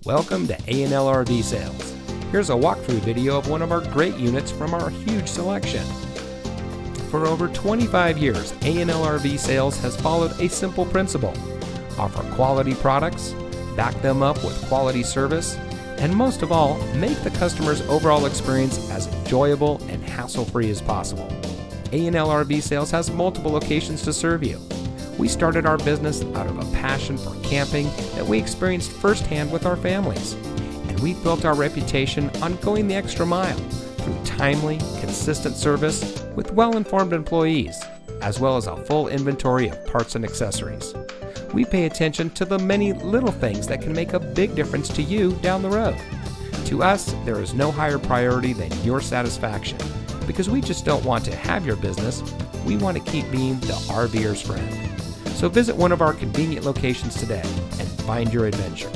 Welcome to A&L RV Sales. Here's a walkthrough video of one of our great units from our huge selection. For over 25 years, A&L RV Sales has followed a simple principle: offer quality products, back them up with quality service, and most of all, make the customer's overall experience as enjoyable and hassle-free as possible. A&L RV Sales has multiple locations to serve you. We started our business out of a passion for camping that we experienced firsthand with our families, and we built our reputation on going the extra mile through timely, consistent service with well-informed employees, as well as a full inventory of parts and accessories. We pay attention to the many little things that can make a big difference to you down the road. To us, there is no higher priority than your satisfaction, because we just don't want to have your business, we want to keep being the RVer's friend. So visit one of our convenient locations today and find your adventure.